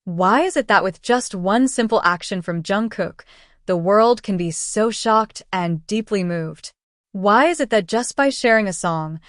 Why is it that with just one simple action from Jungkook, the world can be so shocked and deeply moved? Why is it that just by sharing a song,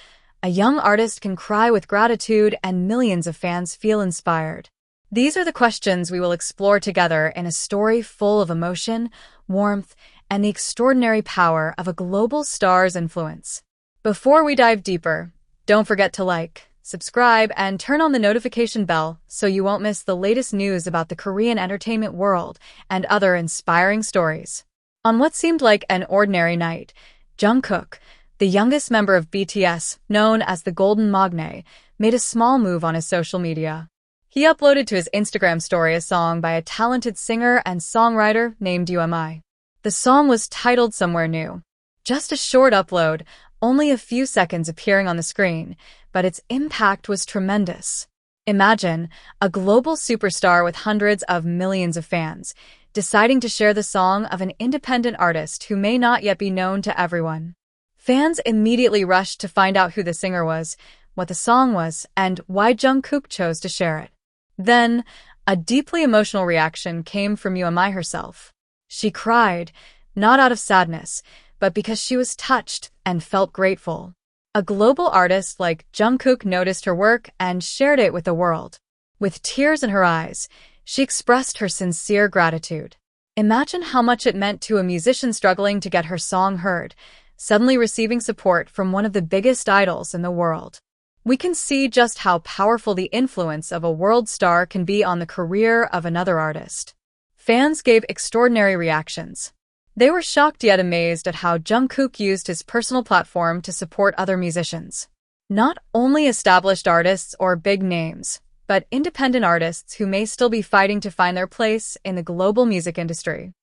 a young artist can cry with gratitude and millions of fans feel inspired? These are the questions we will explore together in a story full of emotion, warmth, and the extraordinary power of a global star's influence. Before we dive deeper, don't forget to like, subscribe, and turn on the notification bell so you won't miss the latest news about the Korean entertainment world and other inspiring stories. On what seemed like an ordinary night, Jungkook, the youngest member of BTS, known as the Golden Magne, made a small move on his social media. He uploaded to his Instagram story a song by a talented singer and songwriter named UMI. The song was titled Somewhere New. Just a short upload, only a few seconds appearing on the screen, but its impact was tremendous. Imagine a global superstar with hundreds of millions of fans, deciding to share the song of an independent artist who may not yet be known to everyone. Fans immediately rushed to find out who the singer was, what the song was, and why Jungkook chose to share it. Then, a deeply emotional reaction came from UMI herself. She cried, not out of sadness, but because she was touched and felt grateful. A global artist like Jungkook noticed her work and shared it with the world. With tears in her eyes, she expressed her sincere gratitude. Imagine how much it meant to a musician struggling to get her song heard, suddenly receiving support from one of the biggest idols in the world. We can see just how powerful the influence of a world star can be on the career of another artist. Fans gave extraordinary reactions. They were shocked yet amazed at how Jungkook used his personal platform to support other musicians. Not only established artists or big names, but independent artists who may still be fighting to find their place in the global music industry.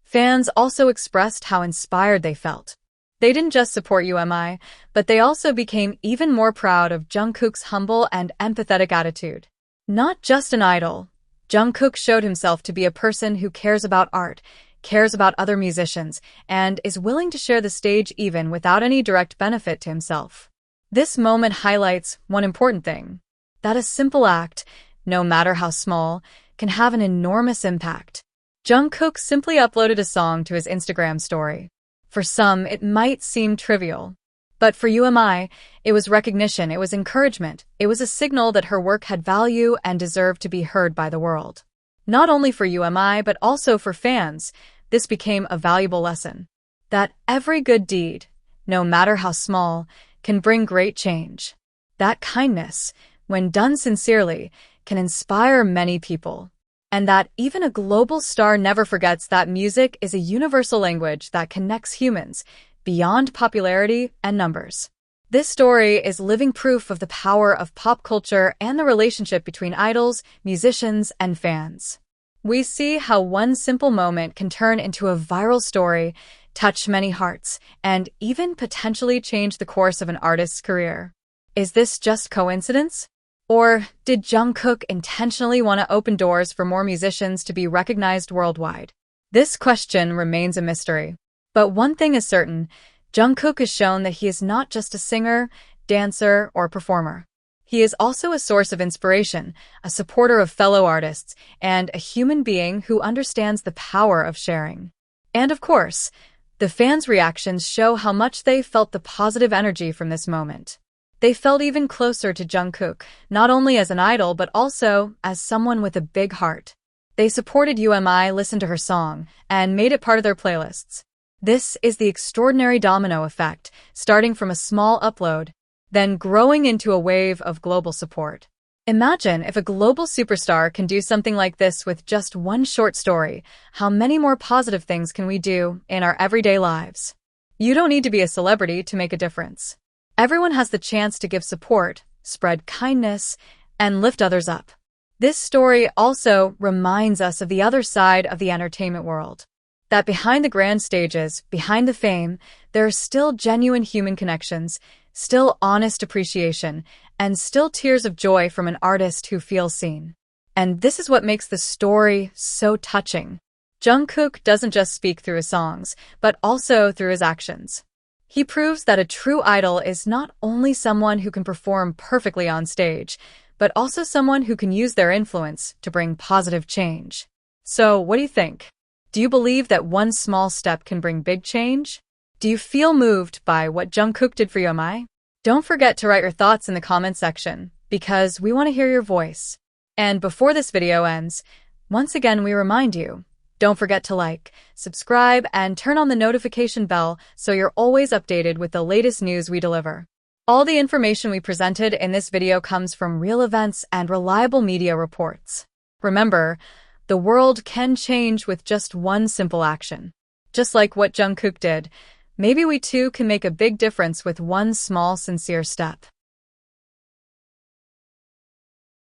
Fans also expressed how inspired they felt. They didn't just support UMI, but they also became even more proud of Jungkook's humble and empathetic attitude. Not just an idol, Jungkook showed himself to be a person who cares about art, cares about other musicians, and is willing to share the stage even without any direct benefit to himself. This moment highlights one important thing, that a simple act, no matter how small, can have an enormous impact. Jungkook simply uploaded a song to his Instagram story. For some, it might seem trivial. But for UMI, it was recognition, it was encouragement, it was a signal that her work had value and deserved to be heard by the world. Not only for UMI, but also for fans, this became a valuable lesson. That every good deed, no matter how small, can bring great change. That kindness, when done sincerely, can inspire many people. And that even a global star never forgets that music is a universal language that connects humans beyond popularity and numbers. This story is living proof of the power of pop culture and the relationship between idols, musicians, and fans. We see how one simple moment can turn into a viral story, touch many hearts, and even potentially change the course of an artist's career. Is this just coincidence? Or did Jungkook intentionally want to open doors for more musicians to be recognized worldwide? This question remains a mystery. But one thing is certain, Jungkook has shown that he is not just a singer, dancer, or performer. He is also a source of inspiration, a supporter of fellow artists, and a human being who understands the power of sharing. And of course, the fans' reactions show how much they felt the positive energy from this moment. They felt even closer to Jungkook, not only as an idol but also as someone with a big heart. They supported UMI, listened to her song, and made it part of their playlists. This is the extraordinary domino effect, starting from a small upload, then growing into a wave of global support. Imagine if a global superstar can do something like this with just one short story, how many more positive things can we do in our everyday lives? You don't need to be a celebrity to make a difference. Everyone has the chance to give support, spread kindness, and lift others up. This story also reminds us of the other side of the entertainment world. That behind the grand stages, behind the fame, there are still genuine human connections, still honest appreciation, and still tears of joy from an artist who feels seen. And this is what makes the story so touching. Jungkook doesn't just speak through his songs, but also through his actions. He proves that a true idol is not only someone who can perform perfectly on stage, but also someone who can use their influence to bring positive change. So, what do you think? Do you believe that one small step can bring big change? Do you feel moved by what Jungkook did for UMI? Don't forget to write your thoughts in the comment section, because we want to hear your voice. And before this video ends, once again we remind you, don't forget to like, subscribe, and turn on the notification bell so you're always updated with the latest news we deliver. All the information we presented in this video comes from real events and reliable media reports. Remember, the world can change with just one simple action. Just like what Jungkook did, maybe we too can make a big difference with one small, sincere step.